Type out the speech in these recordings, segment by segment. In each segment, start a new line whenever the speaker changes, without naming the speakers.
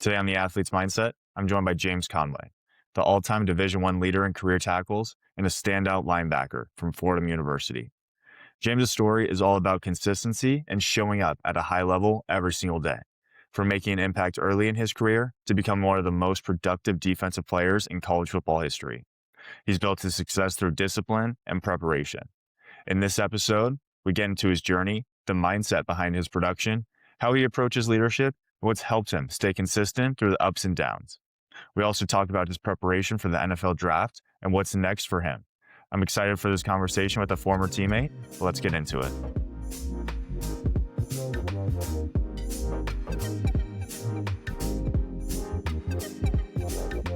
Today on The Athlete's Mindset, I'm joined by James Conway, the all-time Division I leader in career tackles and a standout linebacker from Fordham University. James's story is all about consistency and showing up at a high level every single day. From making an impact early in his career to become one of the most productive defensive players in college football history. He's built his success through discipline and preparation. In this episode, we get into his journey, the mindset behind his production, how he approaches leadership, and what's helped him stay consistent through the ups and downs. We also talk about his preparation for the NFL draft and what's next for him. I'm excited for this conversation with a former teammate. Let's get into it.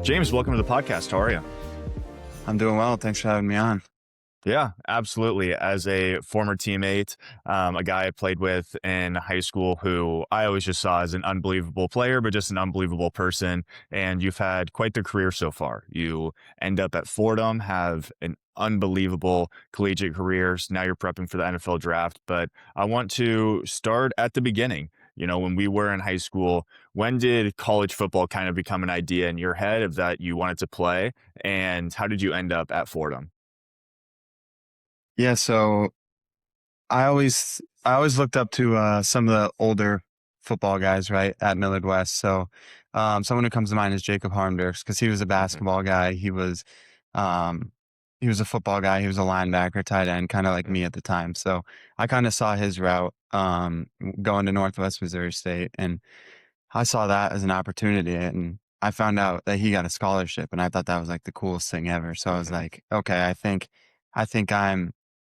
James, welcome to the podcast. How are you?
I'm doing well. Thanks for having me on.
Yeah, absolutely. As a former teammate, a guy I played with in high school who I always just saw as an unbelievable player, but just an unbelievable person. And you've had quite the career so far. You end up at Fordham, have an unbelievable collegiate career. So now you're prepping for the NFL draft. But I want to start at the beginning. You know, when we were in high school, when did college football kind of become an idea in your head of that you wanted to play? And how did you end up at Fordham?
Yeah, so I always looked up to some of the older football guys, right, at Millard West. So someone who comes to mind is Jacob Harmdurks because he was a basketball guy. Um, he was a football guy. He was a linebacker, tight end, kind of like me at the time. So I kind of saw his route going to Northwest Missouri State, and I saw that as an opportunity. And I found out that he got a scholarship, and I thought that was like the coolest thing ever. So I was like, okay, I think I'm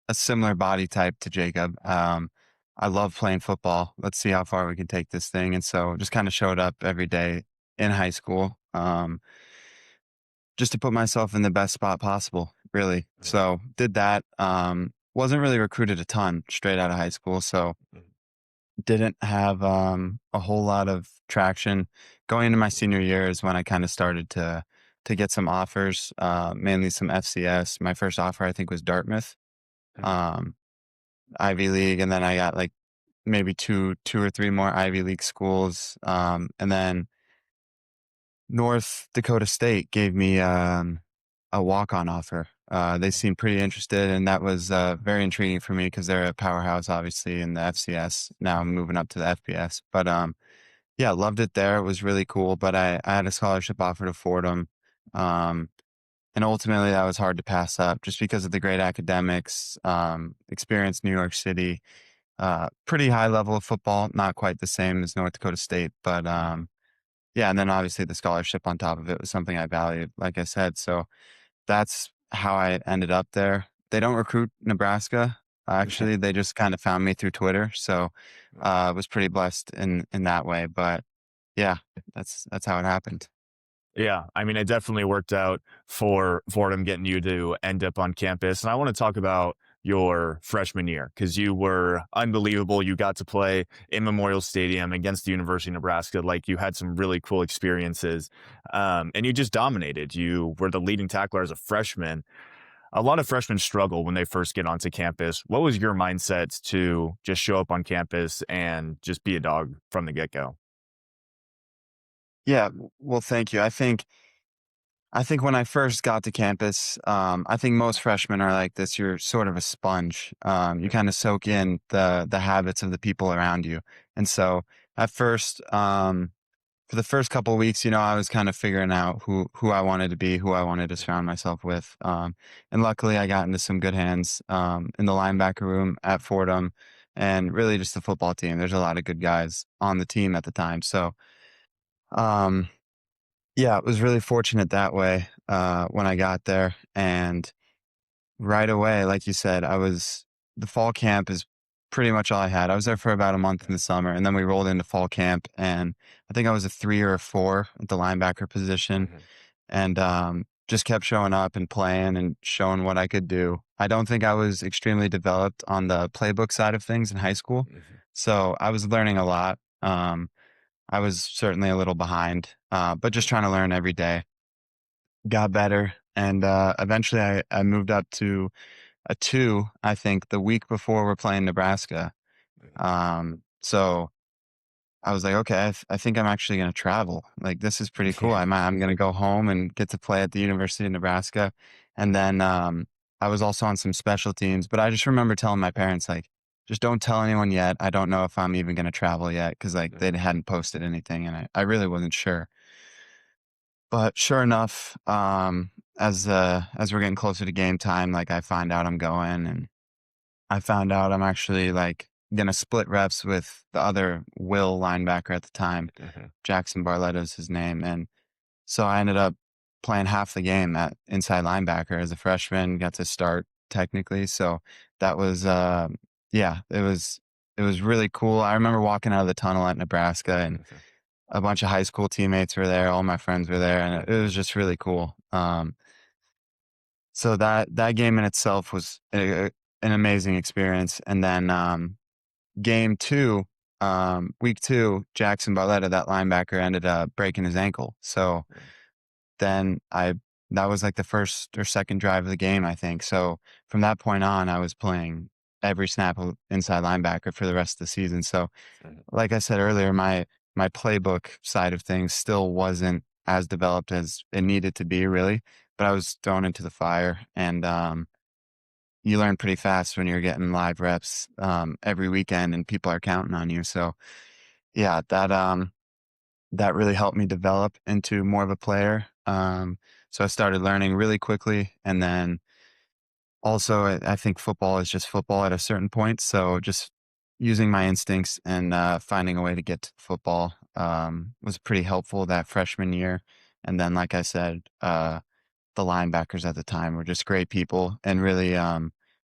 a similar body type to Jacob. I love playing football. Let's see how far we can take this thing. And so just kind of showed up every day in high school, just to put myself in the best spot possible, really. So did that. Wasn't really recruited a ton straight out of high school. So didn't have a whole lot of traction. Going into my senior year is when I kind of started to get some offers, mainly some FCS. My first offer, I think, was Dartmouth. Um, Ivy League, and then I got like maybe two or three more Ivy League schools. And then North Dakota State gave me a walk-on offer. They seemed pretty interested, and that was very intriguing for me because they're a powerhouse, obviously, in the FCS. Now I'm moving up to the FBS. But yeah, loved it there. It was really cool. But I had a scholarship offer to Fordham. Um, and ultimately, that was hard to pass up just because of the great academics, experience New York City, pretty high level of football, not quite the same as North Dakota State. But yeah, and then obviously the scholarship on top of it was something I valued, like I said. So that's how I ended up there. They don't recruit Nebraska.
Okay.
Actually, they just kind of found me through Twitter. So I was pretty blessed in that way. But yeah, that's how it happened.
Yeah, I mean, it definitely worked out for Fordham getting you to end up on campus. And I want to talk about your freshman year because you were unbelievable. You got to play in Memorial Stadium against the University of Nebraska. Like you had some really cool experiences, and you just dominated. You were the leading tackler as a freshman. A lot of freshmen struggle when they first get onto campus. What was your mindset to just show up on campus and just be a dog from the get-go?
Yeah, well, thank you. I think when I first got to campus, I think most freshmen are like this. You're sort of a sponge. You kind of soak in the habits of the people around you. And so at first, for the first couple of weeks, I was kind of figuring out who I wanted to be, who I wanted to surround myself with. And luckily, I got into some good hands in the linebacker room at Fordham, and really just the football team. There's a lot of good guys on the team at the time. So. Um, yeah, it was really fortunate that way, when I got there, and right away, like you said, the fall camp is pretty much all I had. I was there for about a month in the summer, and then we rolled into fall camp, and I think I was a 3 or a 4 at the linebacker position,
Mhm.
and, just kept showing up and playing and showing what I could do. I don't think I was extremely developed on the playbook side of things in high school,
Mhm.
so I was learning a lot. I was certainly a little behind, but just trying to learn every day. Got better, and eventually I moved up to a 2, I think, the week before we're playing Nebraska. So I was like, okay, I think I'm actually going to travel. Like, this is pretty cool.
Yeah.
I'm going to go home and get to play at the University of Nebraska. And then, I was also on some special teams, but I just remember telling my parents, like, just don't tell anyone yet. I don't know if I'm even going to travel yet. Cause like they hadn't posted anything and I really wasn't sure. But sure enough, as we're getting closer to game time, like I find out I'm going and I found out I'm actually like gonna split reps with the other Will linebacker at the time.
Mhm.
Jackson Barletta is his name. And so I ended up playing half the game at inside linebacker as a freshman, got to start technically. So that was yeah, it was really cool. I remember walking out of the tunnel at Nebraska and
Mhm.
a bunch of high school teammates were there, all my friends were there, and it was just really cool. So that game in itself was an amazing experience. And then game two, week two, Jackson Barletta, that linebacker, ended up breaking his ankle. So then that was like the first or second drive of the game, I think. So from that point on, I was playing every snap of inside linebacker for the rest of the season. So
Mhm.
like I said earlier, my playbook side of things still wasn't as developed as it needed to be, really. But I was thrown into the fire, and you learn pretty fast when you're getting live reps every weekend, and people are counting on you. So yeah, that really helped me develop into more of a player. So I started learning really quickly, and then also, I think football is just football at a certain point, so just using my instincts and, finding a way to get to football, was pretty helpful that freshman year, and then, like I said, the linebackers at the time were just great people and really,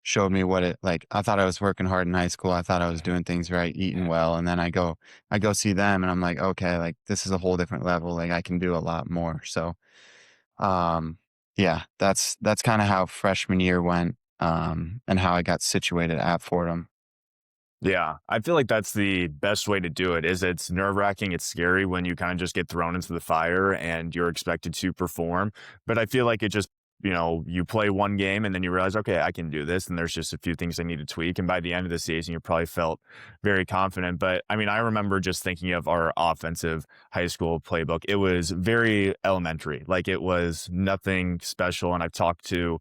showed me what it like, I thought I was working hard in high school, I thought I was
Mhm.
doing things right, eating well, and then I go see them, and I'm like, "Okay, like, this is a whole different level, like, I can do a lot more," so um, yeah, that's kinda how freshman year went, and how I got situated at Fordham.
Yeah, I feel like that's the best way to do it. Is it's nerve-wracking, it's scary when you kind of just get thrown into the fire and you're expected to perform. But I feel like it just, you play one game and then you realize, okay, I can do this. And there's just a few things I need to tweak. And by the end of the season, you probably felt very confident. But I mean, I remember just thinking of our offensive high school playbook. It was very elementary. Like it was nothing special. And I've talked to,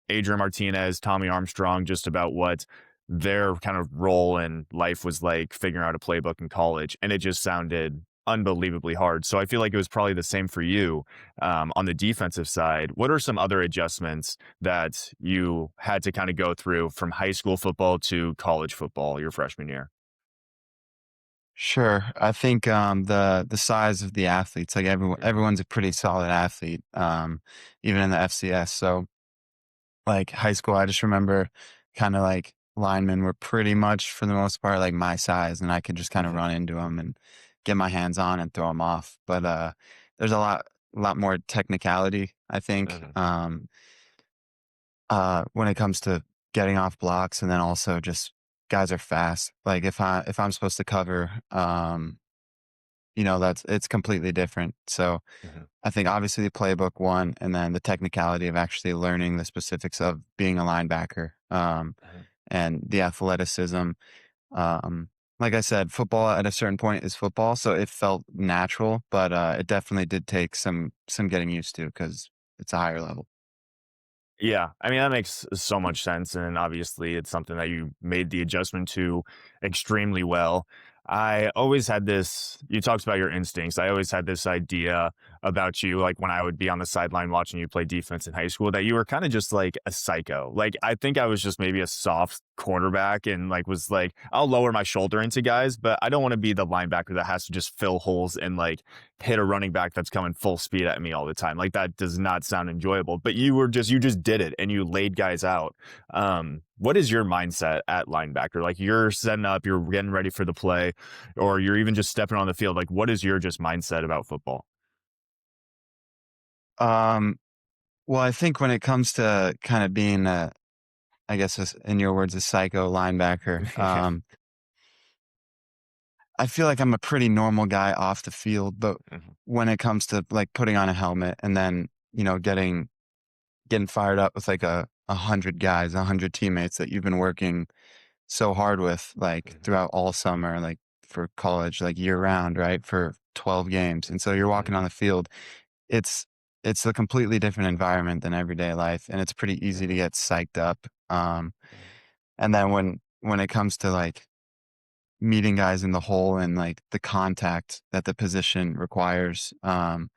Adrian Martinez, Tommy Armstrong, just about what their kind of role in life was like figuring out a playbook in college. And it just sounded unbelievably hard. So I feel like it was probably the same for you on the defensive side. What are some other adjustments that you had to kind of go through from high school football to college football your freshman year?
Sure, I think, the size of the athletes, like, everyone's a pretty solid athlete, even in the FCS, so, like, high school, I just remember kinda, like, linemen were pretty much, for the most part, like, my size, and I could just kinda
Mhm.
run into them and get my hands on and throw them off, but, there's a lot more technicality, I think,
Mhm.
when it comes to getting off blocks, and then also just guys are fast. Like if I'm supposed to cover, that's it's completely different. So
Mhm.
I think obviously the playbook one, and then the technicality of actually learning the specifics of being a linebacker,
Mhm.
and the athleticism. Um, like I said, football at a certain point is football, so it felt natural, but it definitely did take some getting used to because it's a higher level.
Yeah, I mean, that makes so much sense, and obviously, it's something that you made the adjustment to extremely well. I always had this you talked about your instincts. I always had this idea about you, like, when I would be on the sideline watching you play defense in high school, that you were kinda just like a psycho. Like, I think I was just maybe a soft quarterback and, like, was like, I'll lower my shoulder into guys, but I don't wanna be the linebacker that has to just fill holes and, like, hit a running back that's coming full speed at me all the time. Like that does not sound enjoyable. But you just did it and you laid guys out. What is your mindset at linebacker? Like you're setting up, you're getting ready for the play, or you're even just stepping on the field. Like what is your just mindset about football?
Um, well, I think when it comes to kind of being I guess in your words, a psycho linebacker, I feel like I'm a pretty normal guy off the field, but
Mhm.
when it comes to like putting on a helmet and then, getting fired up with like a hundred guys, 100 teammates that you've been working so hard with like
Mhm.
throughout all summer, like for college, like year round, right? For 12 games. And so you're walking on the field. It's it's a completely different environment than everyday life, and it's pretty easy to get psyched up. And then when it comes to like meeting guys in the hole and like the contact that the position requires, I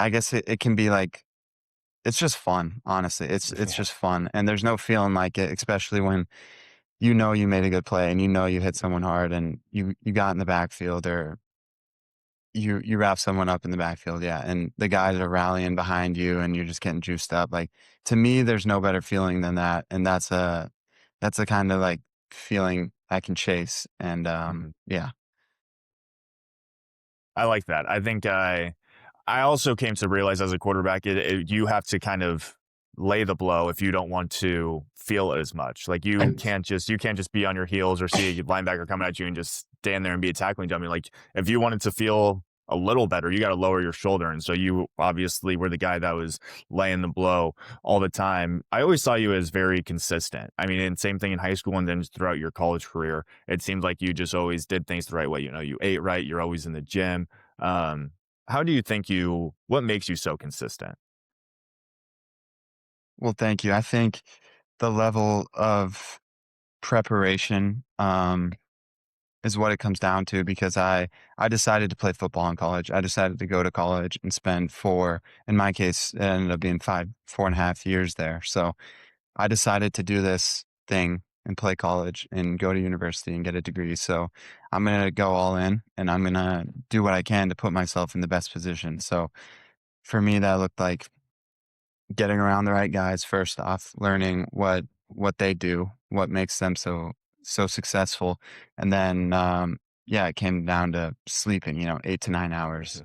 guess it can be like it's just fun, honestly. It's
Yeah.
just fun, and there's no feeling like it, especially when you know you made a good play and you know you hit someone hard and you got in the backfield or you wrap someone up in the backfield, yeah, and the guys are rallying behind you and you're just getting juiced up. Like to me, there's no better feeling than that, and that's a kind of like feeling I can chase. And
Mhm.
yeah,
I like that. I also came to realize as a quarterback, you have to kind of lay the blow if you don't want to feel it as much. Like you can't just be on your heels or see a linebacker coming at you and just stand there and be a tackling dummy. Like if you wanted to feel a little better, you got to lower your shoulder. And so you obviously were the guy that was laying the blow all the time. I always saw you as very consistent. I mean, and same thing in high school and then throughout your college career. It seemed like you just always did things the right way. You know, you ate right. You're always in the gym. Um, how do you think what makes you so consistent?
well, thank you. I think the level of preparation is what it comes down to because I decided to play football in college. I decided to go to college and spend in my case, it ended up being 4.5 years there. So I decided to do this thing and play college and go to university and get a degree. So I'm gonna go all in and I'm gonna do what I can to put myself in the best position. So for me, that looked like getting around the right guys first off, learning what they do, what makes them so successful, and then yeah, it came down to sleeping, 8 to 9 hours,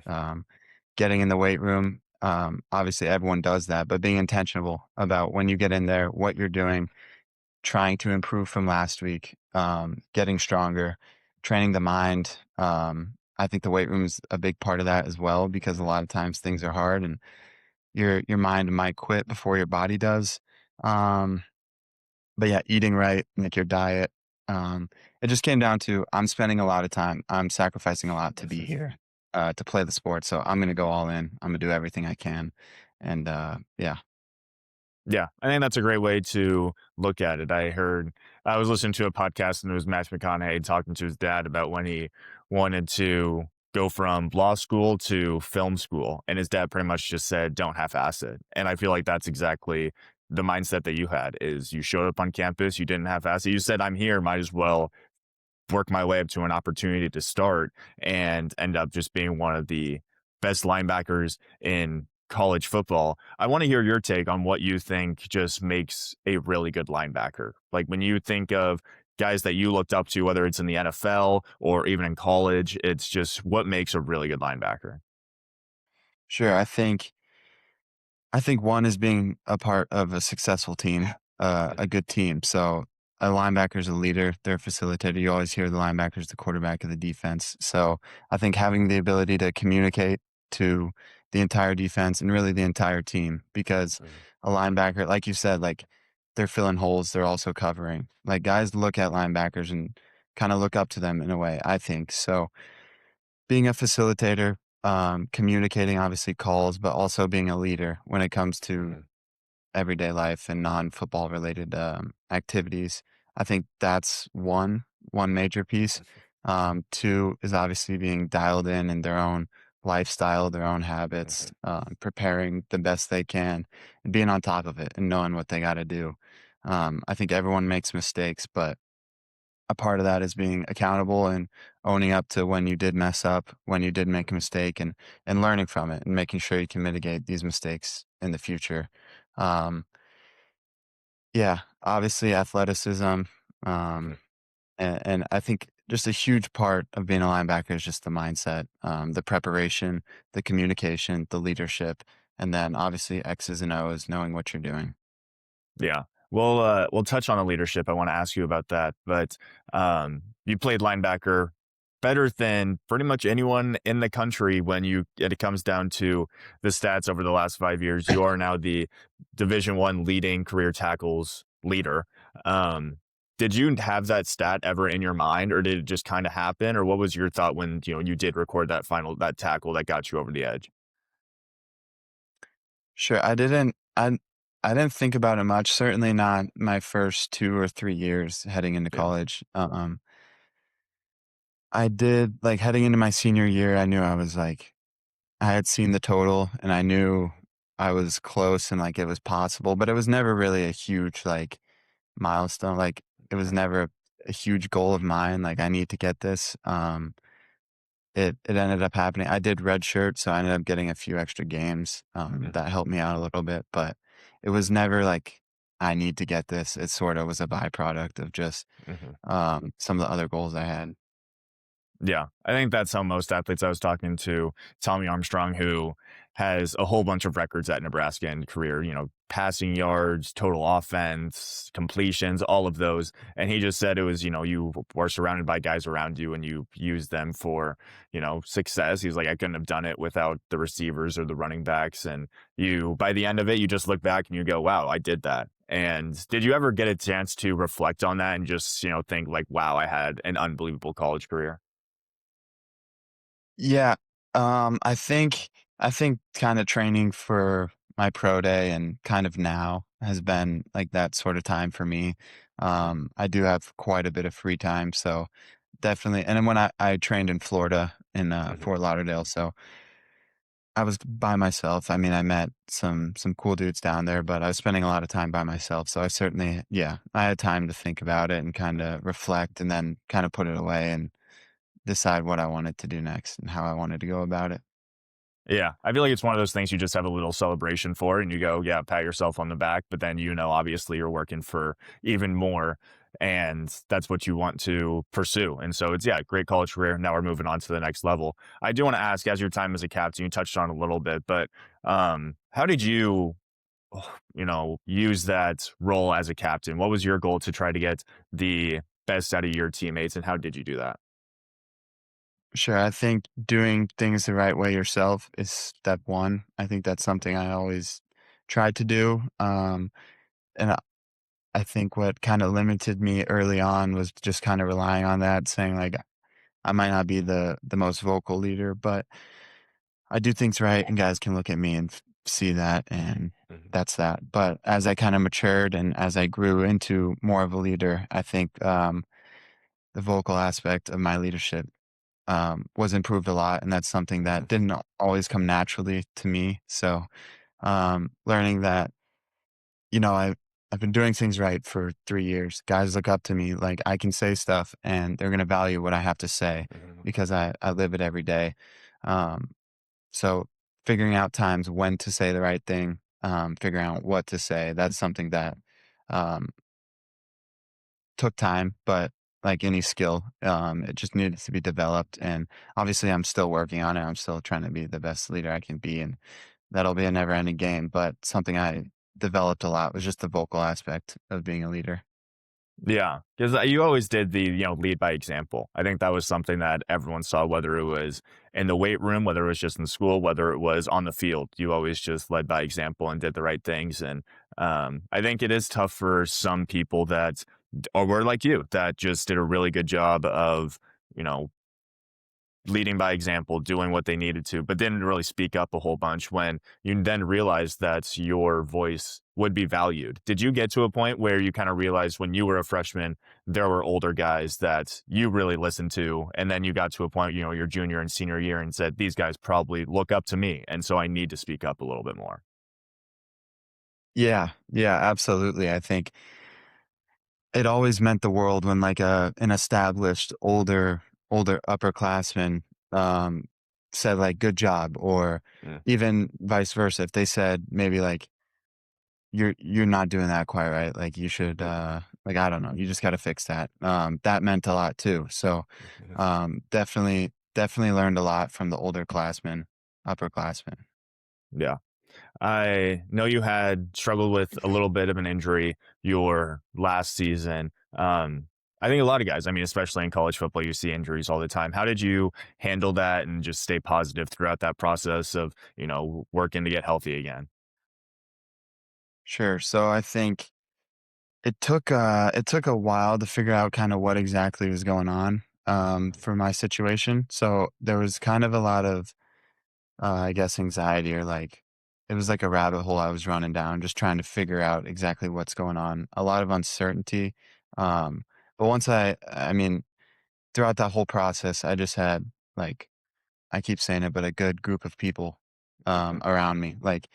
getting in the weight room. Obviously, everyone does that, but being intentional about when you get in there, what you're doing, trying to improve from last week, getting stronger, training the mind. I think the weight room is a big part of that as well because a lot of times things are hard and your mind might quit before your body does. Um, but yeah, eating right, like your diet. Um, it just came down to I'm spending a lot of time. I'm sacrificing a lot to be here, to play the sport. So I'm gonna go all in. I'm gonna do everything I can. And yeah.
Yeah, I think that's a great way to look at it. I was listening to a podcast and it was Matthew McConaughey talking to his dad about when he wanted to go from law school to film school. And his dad pretty much just said, don't half-ass it. And I feel like that's exactly the mindset that you had is you showed up on campus, you didn't half-ass it. You said, I'm here, might as well work my way up to an opportunity to start and end up just being one of the best linebackers in college football. I want to hear your take on what you think just makes a really good linebacker. Like when you think of guys that you looked up to, whether it's in the NFL or even in college, it's just what makes a really good linebacker.
Sure. I think one is being a part of a successful team, a good team. So a linebacker is a leader, they're a facilitator. You always hear the linebacker is the quarterback of the defense. So I think having the ability to communicate to the entire defense and really the entire team, because a linebacker, like you said, like they're filling holes, they're also covering. Like guys look at linebackers and kind of look up to them in a way, I think. So being a facilitator, communicating obviously calls, but also being a leader when it comes to everyday life and non-football related activities. I think that's one major piece. Two is obviously being dialed in their own lifestyle, their own habits, preparing the best they can, and being on top of it and knowing what they got to do. I think everyone makes mistakes, but a part of that is being accountable and owning up to when you did mess up, when you did make a mistake and learning from it and making sure you can mitigate these mistakes in the future. Um, yeah, obviously athleticism. Um, and I think just a huge part of being a linebacker is just the mindset, the preparation, the communication, the leadership, and then obviously X's and O's, knowing what you're doing.
Yeah. We'll touch on the leadership. I want to ask you about that, but you played linebacker better than pretty much anyone in the country it comes down to the stats over the last 5 years. You are now the Division I leading career tackles leader. Um, Did you have that stat ever in your mind, or did it just kinda happen, or what was your thought when, you did record that tackle that got you over the edge?
Sure, I didn't think about it much, certainly not my first 2 or 3 years heading into
Yeah.
college. I did like, heading into my senior year, I knew I was, like I had seen the total, and I knew I was close and, like, it was possible, but it was never really a huge, like, milestone, like, it was never a huge goal of mine, like, "I need to get this." It ended up happening. I did redshirt, so I ended up getting a few extra games,
Mhm,
that helped me out a little bit, but it was never like, "I need to get this." It sorta was a byproduct of just,
mhm.
some of the other goals I had.
Yeah, I think that's how most athletes I was talking to, Tommy Armstrong, who has a whole bunch of records at Nebraska in career, passing yards, total offense, completions, all of those. And he just said it was, you were surrounded by guys around you and you used them for, success. He's like, I couldn't have done it without the receivers or the running backs. And by the end of it, you just look back and you go, wow, I did that. And did you ever get a chance to reflect on that and just, think like, wow, I had an unbelievable college career?
Yeah, I think kinda training for my pro day and kind of now has been, like, that sort of time for me.
Mhm,
I do have quite a bit of free time, so definitely and then when I trained in Florida, in,
mhm.
Fort Lauderdale, so I was by myself. I mean, I met some cool dudes down there, but I was spending a lot of time by myself, so I certainly yeah, I had time to think about it and kinda reflect and then kinda put it away and decide what I wanted to do next and how I wanted to go about it.
Yeah, I feel like it's one of those things you just have a little celebration for, and you go, yeah, pat yourself on the back. But then obviously you're working for even more, and that's what you want to pursue. And so it's yeah, great college career. Now we're moving on to the next level. I do want to ask, as your time as a captain, you touched on a little bit, but how did you, use that role as a captain? What was your goal to try to get the best out of your teammates, and how did you do that?
Sure, I think doing things the right way yourself is step 1. I think that's something I always tried to do, and I think what kinda limited me early on was just kinda relying on that, saying, like, I might not be the most vocal leader, but I do things right, and guys can look at me and see that, and
Mhm,
that's that. But as I kinda matured and as I grew into more of a leader, I think, the vocal aspect of my leadership, was improved a lot, and that's something that
mhm,
didn't always come naturally to me. So, learning that, you know, I've been doing things right for 3 years. Guys look up to me, like, I can say stuff, and they're gonna value what I have to say
mhm,
because I live it every day. Um so figuring out times when to say the right thing, figuring out what to say, that's something that um, took time, but like any skill, it just needed to be developed. And obviously, I'm still working on it. I'm still trying to be the best leader I can be, and that'll be a never ending game. But something I developed a lot was just the vocal aspect of being a leader.
yeah, because you always did the, lead by example. I think that was something that everyone saw, whether it was in the weight room, whether it was just in school, whether it was on the field. You always just led by example and did the right things. And I think it is tough for some people that or were like you that just did a really good job of, you know, leading by example, doing what they needed to, but didn't really speak up a whole bunch when you then realized that your voice would be valued. Did you get to a point where you kind of realized when you were a freshman, there were older guys that you really listened to, and then you got to a point, your junior and senior year, and said, these guys probably look up to me, and so I need to speak up a little bit more?
Yeah, yeah, absolutely. I think it always meant the world when like an established older upperclassman said like good job or
Mm,
even vice versa if they said maybe like you're not doing that quite right like you should
mm,
like I don't know you just got to fix that that meant a lot too so
mhm.
definitely learned a lot from the older classmen upperclassmen.
Yeah. I know you had struggled with a little bit of an injury your last season. I think a lot of guys, I mean, especially in college football, you see injuries all the time. How did you handle that and just stay positive throughout that process of, working to get healthy again?
Sure, so I think It took a while to figure out kind of what exactly was going on for my situation. So there was kind of a lot of I guess anxiety, or like it was like a rabbit hole I was running down, just trying to figure out exactly what's going on. A lot of uncertainty. Um, but I mean, throughout that whole process, I just had like, I keep saying it, but a good group of people
Mhm.
around me. Like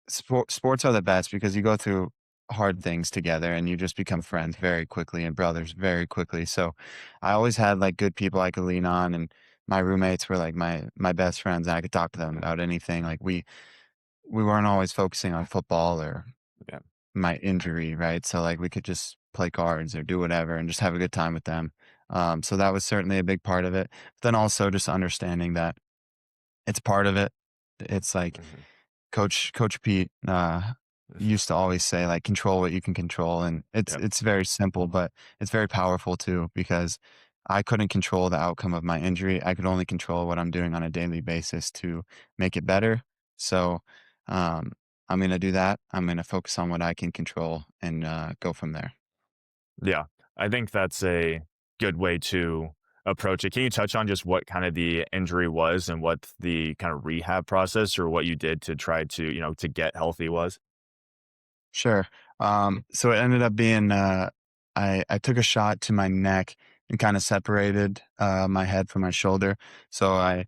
sports are the best because you go through hard things together and you just become friends very quickly and brothers very quickly. So I always had like good people I could lean on, and my roommates were like my best friends, and I could talk to them about anything. Like we weren't always focusing on football or
Yeah.
my injury, right? So like we could just play cards or do whatever and just have a good time with them. So that was certainly a big part of it. But then also just understanding that it's part of it. It's like
Mhm.
Coach Pete used to always say like control what you can control, and
Yep.
it's very simple, but it's very powerful too because I couldn't control the outcome of my injury. I could only control what I'm doing on a daily basis to make it better. So um, I'm gonna do that. I'm gonna focus on what I can control and go from there.
Yeah. I think that's a good way to approach it. Can you touch on just what kind of the injury was and what the kind of rehab process or what you did to try to, to get healthy was?
Sure. So it ended up being I took a shot to my neck and kind of separated my head from my shoulder. So I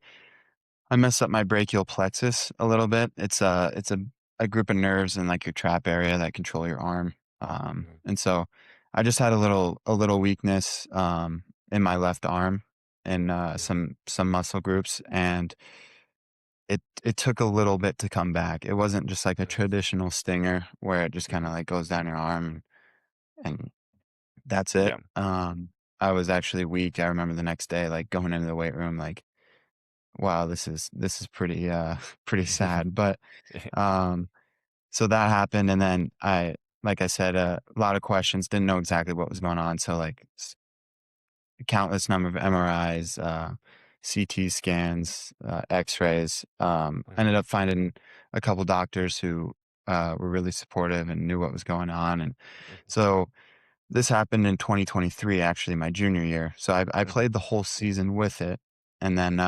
messed up my brachial plexus a little bit. It's a group of nerves in like your trap area that control your arm.
Mhm.
And so I just had a little weakness in my left arm and
Mhm.
some muscle groups, and it took a little bit to come back. It wasn't just like a
Mhm.
traditional stinger where it just kind of
Mhm.
like goes down your arm and that's it.
Yeah.
I was actually weak. I remember the next day, like going into the weight room, like, wow, this is pretty pretty sad. But um, so that happened, and then like I said, a lot of questions, didn't know exactly what was going on. So like countless number of MRIs, CT scans, X-rays.
Mhm.
Ended up finding a couple doctors who were really supportive and knew what was going on, and
Mhm.
so this happened in 2023, actually, my junior year. So I
Mhm.
played the whole season with it. And then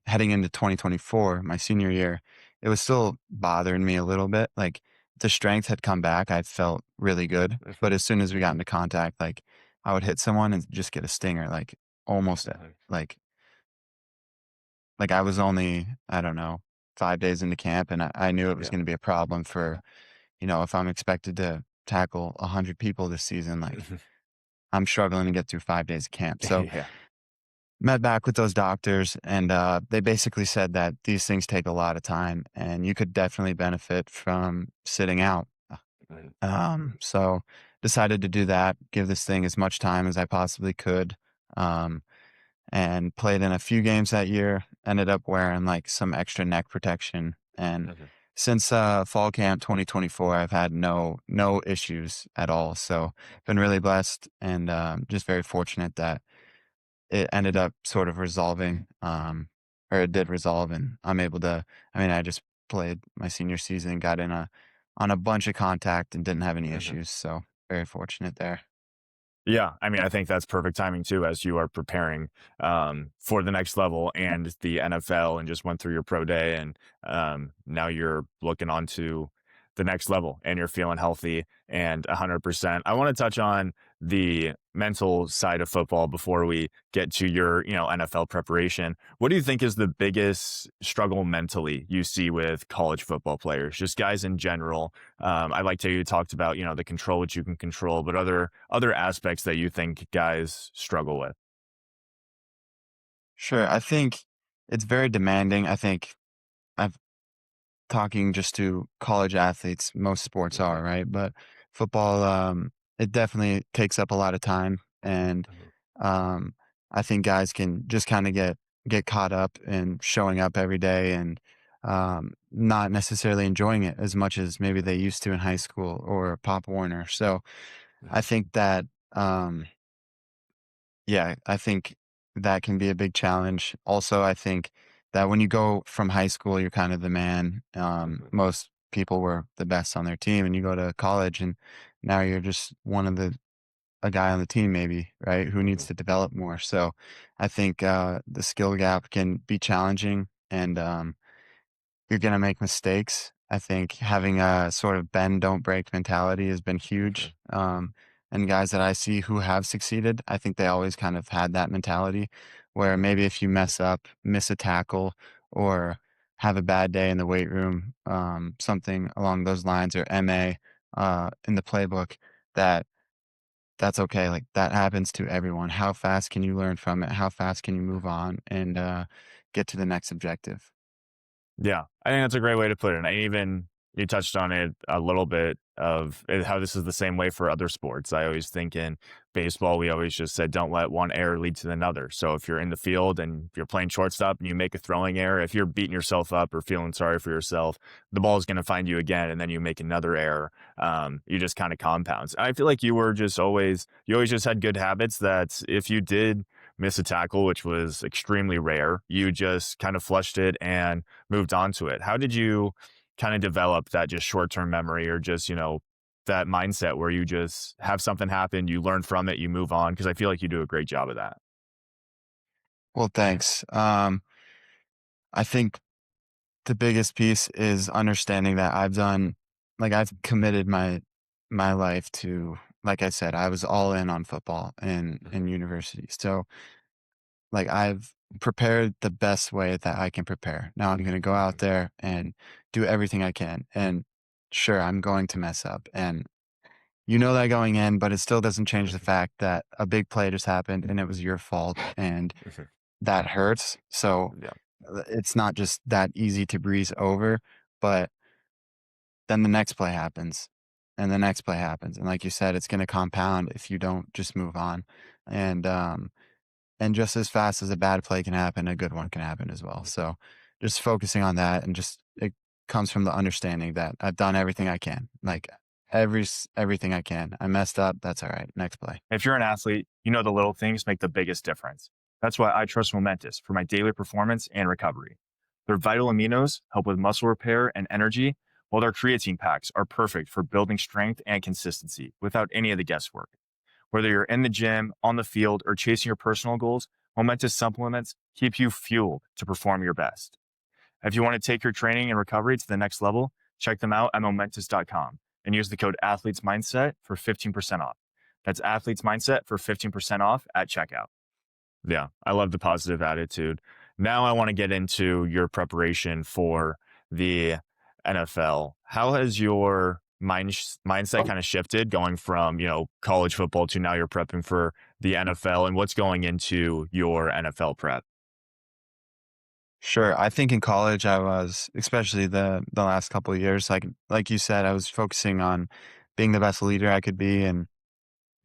heading into 2024, my senior year, it was still bothering me a little bit. Like the strength had come back. I felt really good. But
Mhm.
as soon as we got into contact, like I would hit someone and just get a stinger, like almost
Mhm.
like I was only, I don't know, 5 days into camp, and I knew it was
Yeah.
going to be a problem for, if I'm expected to tackle 100 people this season, like
Mhm.
I'm struggling to get through 5 days of camp. So,
Yeah.
met back with those doctors, and, they basically said that these things take a lot of time, and you could definitely benefit from sitting out.
Mhm.
So decided to do that, give this thing as much time as I possibly could, um, and played in a few games that year, ended up wearing, like, some extra neck protection, and
Mhm.
since, fall camp 2024, I've had no issues at all. So, been really blessed and, just very fortunate that it ended up sort of resolving, or it did resolve, and I'm able to, I mean, I just played my senior season, got in on a bunch of contact and didn't have any
Mhm.
issues, so very fortunate there.
Yeah, I mean, I think that's perfect timing too, as you are preparing for the next level and the NFL, and just went through your pro day, and now you're looking on to the next level, and you're feeling healthy and 100%. I want to touch on the mental side of football before we get to your, NFL preparation. What do you think is the biggest struggle mentally you see with college football players, just guys in general? I liked how you talked about, the control which you can control, but other aspects that you think guys struggle with.
Sure, I think it's very demanding. I think I've talking just to college athletes, most sports
Mhm.
are, right? But football, it definitely takes up a lot of time, and
Mhm.
um, I think guys can just kind of get caught up in showing up every day and not necessarily enjoying it as much as maybe they used to in high school or Pop Warner. So I
Mhm.
think that yeah, I think that can be a big challenge. Also, I think that when you go from high school, you're kind of the man.
Mhm.
Most people were the best on their team, and you go to college, and now you're just one of a guy on the team maybe, right, who needs
Mhm.
to develop more. So I think the skill gap can be challenging, and you're going to make mistakes. I think having a sort of bend, don't break mentality has been
Mhm.
huge. And guys that I see who have succeeded, I think they always kind of had that mentality where
Mhm.
maybe if you mess up, miss a tackle, or have a bad day in the weight room, something along those lines, or MA in the playbook, that that's okay. Like that happens to everyone. How fast can you learn from it? How fast can you move on and get to the next objective?
Yeah, I think that's a great way to put it. And I even you touched on it a little bit of how this is the same way for other sports. I always think in baseball, we always just said, don't let one error lead to another. So if you're in the field and you're playing shortstop and you make a throwing error, if you're beating yourself up or feeling sorry for yourself, the ball is going to find you again, and then you make another error. You just kind of compounds. I feel like you always just had good habits that if you did miss a tackle, which was extremely rare, you just kind of flushed it and moved on to it. How did you kind of develop that just short-term memory or just, that mindset where you just have something happen, you learn from it, you move on? Because I feel like you do a great job of that.
Well, thanks. I think the biggest piece is understanding that I've committed my life to, like I said, I was all in on football in
Mhm.
university. So like I've prepared the best way that I can prepare. Now I'm going to go out
Mhm.
there and do everything I can. And sure, I'm going to mess up, and you know that going in, but it still doesn't change the
Mhm.
fact that a big play just happened and it was your fault, and
Mhm.
that hurts. So
Yeah.
it's not just that easy to breeze over, but then the next play happens, and the next play happens. And like you said, it's going to compound if you don't just move on. And, and just as fast as a bad play can happen, a good one can happen as well. So just focusing on that, and just it comes from the understanding that I've done everything I can. Like everything I can. I messed up. That's all right. Next play.
If you're an athlete, you know the little things make the biggest difference. That's why I trust Momentous for my daily performance and recovery. Their vital aminos help with muscle repair and energy, while their creatine packs are perfect for building strength and consistency without any of the guesswork. Whether you're in the gym, on the field, or chasing your personal goals, Momentous supplements keep you fueled to perform your best. If you want to take your training and recovery to the next level, check them out at momentous.com and use the code Athletes Mindset for 15% off. That's Athletes Mindset for 15% off at checkout. Yeah, I love the positive attitude. Now I want to get into your preparation for the NFL. How has your mindset kind of shifted going from, college football to now you're prepping for the NFL, and what's going into your NFL prep?
Sure. I think in college I was, especially the last couple of years, like you said, I was focusing on being the best leader I could be, and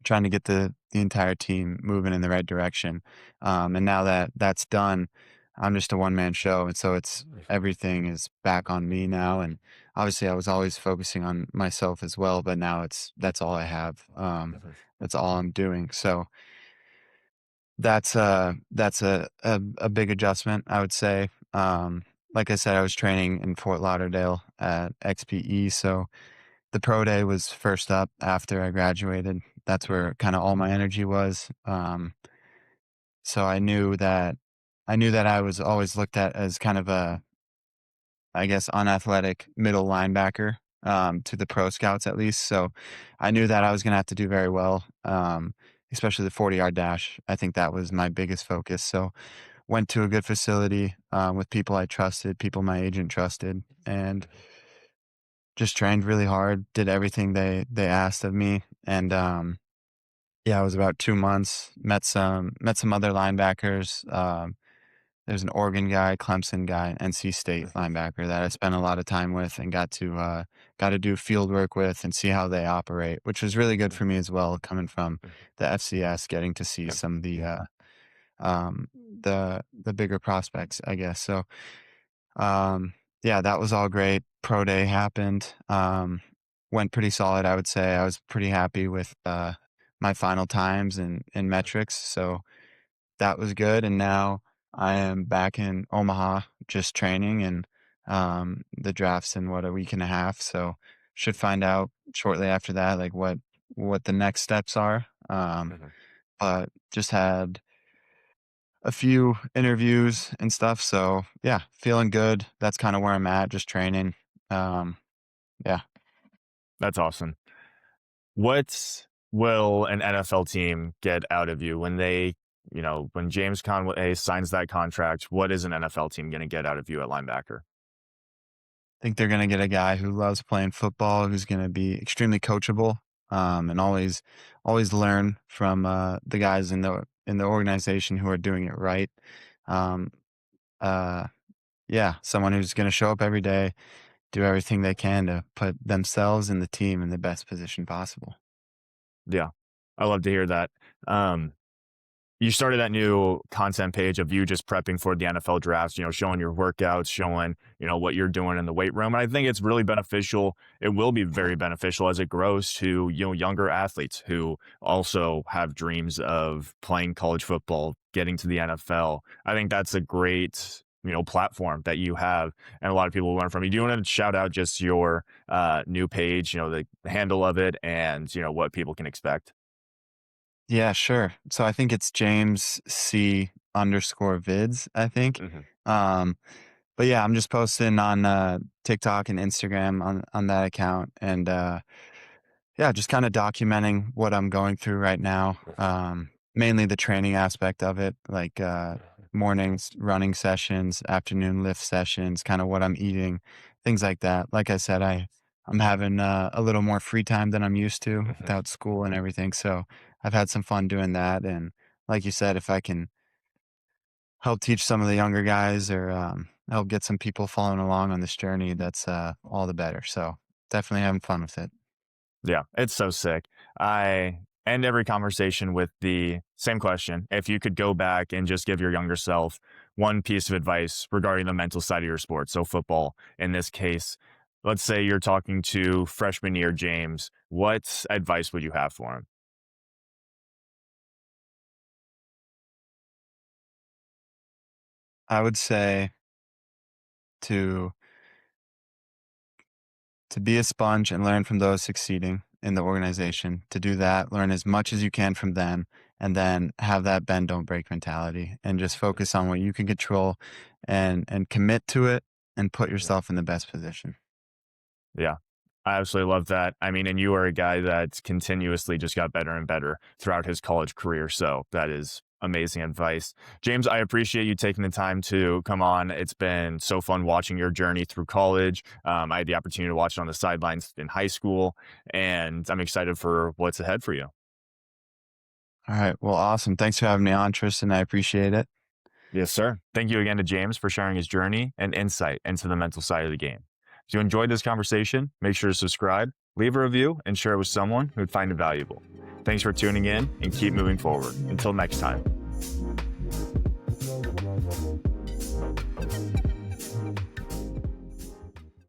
trying to get the entire team moving in the right direction. And now that that's done, I'm just a one man show, and so it's everything is back on me now. And obviously, I was always focusing on myself as well, but now that's all I have. That's all I'm doing. So that's a big adjustment, I would say. Like I said, I was training in Fort Lauderdale at XPE, so the pro day was first up after I graduated. That's where kind of all my energy was. So I knew that I was always looked at as kind of a, I guess, unathletic middle linebacker, to the pro scouts at least. So I knew that I was going to have to do very well, especially the 40-yard dash. I think that was my biggest focus. So went to a good facility, with people I trusted, people my agent trusted, and just trained really hard, did everything they asked of me. And yeah, it was about 2 months. Met some other linebackers. There's an Oregon guy, Clemson guy, NC State linebacker that I spent a lot of time with, and got to do field work with and see how they operate, which was really good for me as well, coming from the FCS, getting to see some of the bigger prospects, I guess. So yeah, that was all great. Pro day happened. Went pretty solid, I would say. I was pretty happy with my final times and metrics. So that was good. And now I am back in Omaha just training, and the draft's in what, a week and a half. So should find out shortly after that, like what the next steps are.
Mhm.
But just had a few interviews and stuff. So yeah, feeling good. That's kind of where I'm at, just training. Um, yeah.
That's awesome. What will an NFL team get out of you when when James Conway signs that contract? What is an NFL team going to get out of you at linebacker?
Think they're gonna get a guy who loves playing football, who's gonna be extremely coachable, and always learn from the guys in the organization who are doing it right. Um, uh, yeah, someone who's gonna show up every day, do everything they can to put themselves and the team in the best position possible.
Yeah, I love to hear that. Um, you started that new content page of you just prepping for the NFL drafts, showing your workouts, showing, what you're doing in the weight room. And I think it's really beneficial. It will be very beneficial as it grows to, younger athletes who also have dreams of playing college football, getting to the NFL. I think that's a great, platform that you have and a lot of people learn from you. Do you want to shout out just your new page, the handle of it and, what people can expect?
Yeah, sure. So I think it's James C underscore vids, I think.
Hmm.
Um, but yeah, I'm just posting on TikTok and Instagram on that account, and yeah, just kind of documenting what I'm going through right now. Mainly the training aspect of it, like mornings running sessions, afternoon lift sessions, kind of what I'm eating, things like that. Like I said, I'm having a little more free time than I'm used to
Hmm.
without school and everything. So I've had some fun doing that. And like you said, if I can help teach some of the younger guys or help get some people following along on this journey, that's all the better. So definitely having fun with it.
Yeah, it's so sick. I end every conversation with the same question. If you could go back and just give your younger self one piece of advice regarding the mental side of your sport, so football in this case, let's say you're talking to freshman year James, what advice would you have for him?
I would say to be a sponge and learn from those succeeding in the organization. To do that, learn as much as you can from them, and then have that bend don't break mentality, and just focus on what you can control, and commit to it, and put yourself in the best position.
Yeah. I absolutely love that. I mean, and you are a guy that continuously just got better and better throughout his college career. So that is amazing advice. James, I appreciate you taking the time to come on. It's been so fun watching your journey through college. I had the opportunity to watch it on the sidelines in high school, and I'm excited for what's ahead for you.
All right. Well, awesome. Thanks for having me on, Tristan. I appreciate it.
Yes, sir. Thank you again to James for sharing his journey and insight into the mental side of the game. If you enjoyed this conversation, make sure to subscribe, leave a review, and share it with someone who would find it valuable. Thanks for tuning in and keep moving forward. Until next time.